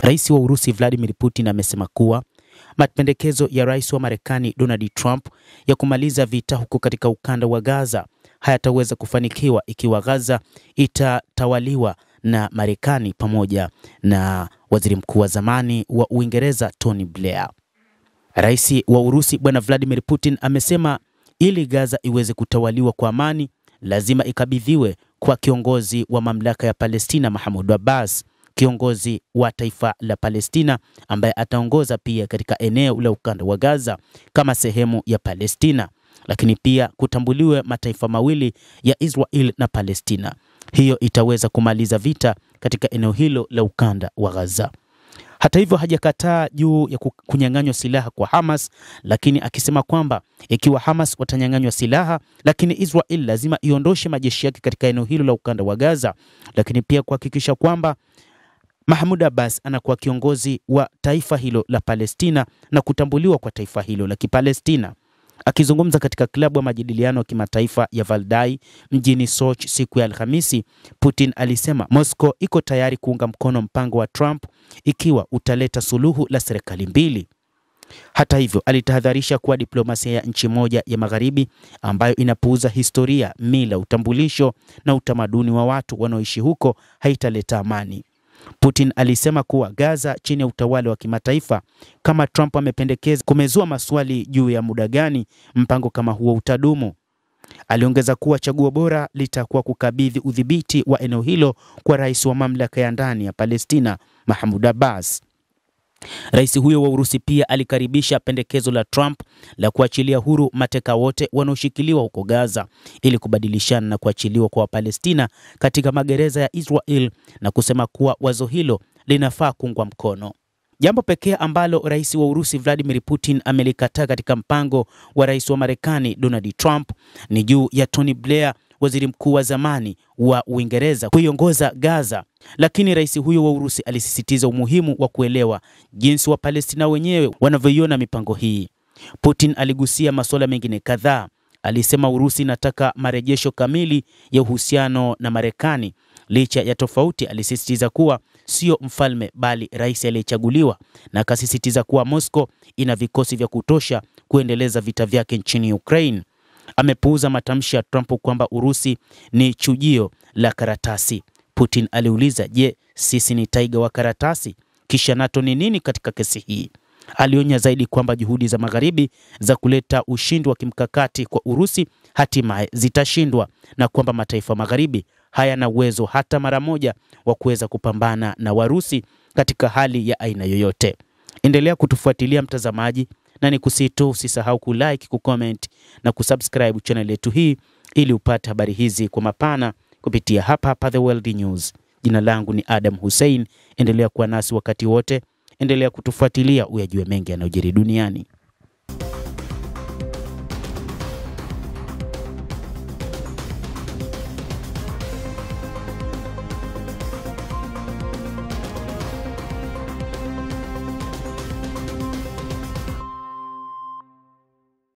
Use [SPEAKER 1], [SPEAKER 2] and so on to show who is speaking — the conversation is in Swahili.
[SPEAKER 1] Rais wa Urusi Vladimir Putin amesema kuwa mapendekezo ya rais wa Marekani Donald Trump ya kumaliza vita huko katika ukanda wa Gaza hayataweza kufanikiwa ikiwa Gaza itatawaliwa na Marekani pamoja na waziri mkuu wa zamani wa Uingereza Tony Blair. Rais wa Urusi Bwana Vladimir Putin amesema ili Gaza iweze kutawaliwa kwa amani lazima ikabidhiwe kwa kiongozi wa mamlaka ya Palestina Mahmoud Abbas, kiongozi wa taifa la Palestina ambaye ataongoza pia katika eneo la ukanda wa Gaza kama sehemu ya Palestina, lakini pia kutambuliwe mataifa mawili ya Israel na Palestina. Hiyo itaweza kumaliza vita katika eneo hilo la ukanda wa Gaza. Hata hivyo hajakataa juu ya kunyang'anywa silaha kwa Hamas, lakini akisema kwamba ikiwa Hamas watanyang'anywa silaha, lakini Israel lazima iondoshe majeshi yake katika eneo hilo la ukanda wa Gaza, lakini pia kuhakikisha kwamba Mahmoud Abbas anakuwa kiongozi wa taifa hilo la Palestina na kutambuliwa kwa taifa hilo la Kipalestina. Akizungumza katika klabu ya majadiliano ya kimataifa ya Valdai mjini Sochi siku ya Alhamisi, Putin alisema Moscow iko tayari kuunga mkono mpango wa Trump ikiwa utaleta suluhu la serikali mbili. Hata hivyo, alitahadharisha kuwa diplomasia ya nchi moja ya magharibi ambayo inapuuza historia, mila, utambulisho na utamaduni wa watu wanaoishi huko haitaleta amani. Putin alisema kuwa Gaza chini ya utawala wa kimataifa kama Trump amependekeza kumezua maswali juu ya muda gani mpango kama huo utadumu. Aliongeza kuwa chaguo bora litakuwa kukabidhi udhibiti wa eneo hilo kwa rais wa mamlaka ya ndani ya Palestina Mahmoud Abbas. Rais huyo wa Urusi pia alikaribisha pendekezo la Trump la kuachilia huru mateka wote wanaoshikiliwa huko Gaza ili kubadilishana na kuachiliwa kwa Wapalestina katika magereza ya Israel na kusema kuwa wazo hilo linafaa kuungwa mkono. Jambo pekee ambalo rais wa Urusi Vladimir Putin amelikataa katika mpango wa rais wa Marekani Donald Trump ni juu ya Tony Blair, waziri mkuu wa zamani wa Uingereza, kuiongoza Gaza. Lakini rais huyo wa Urusi alisisitiza umuhimu wa kuelewa jinsi wa Palestina wenyewe wanavyoiona mipango hii. Putin aligusia masuala mengine kadhaa. Alisema Urusi inataka marejesho kamili ya uhusiano na Marekani. Licha ya tofauti, alisisitiza kuwa sio mfalme bali rais aliyechaguliwa, na akasisitiza kuwa Moscow ina vikosi vya kutosha kuendeleza vita vyake nchini Ukraine. Amepuuza matamshi ya Trump kwamba Urusi ni chujio la karatasi. Putin aliuliza, je, sisi ni taiga wa karatasi? Kisha NATO ni nini katika kesi hii? Alionya zaidi kwamba juhudi za magharibi za kuleta ushindi wa kimkakati kwa Urusi hatimaye zitashindwa na kwamba mataifa magharibi hayana uwezo hata mara moja wa kuweza kupambana na Warusi katika hali ya aina yoyote. Endelea kutufuatilia mtazamaji, na nikusito usisahau kulike, kucomment na kusubscribe channel yetu hii ili upate habari hizi kwa mapana kupitia hapa The World News. Jina langu ni Adam Hussein. Endelea kuwa nasi wakati wote. Endelea kutufuatilia uyajue mengi yanayojiri duniani.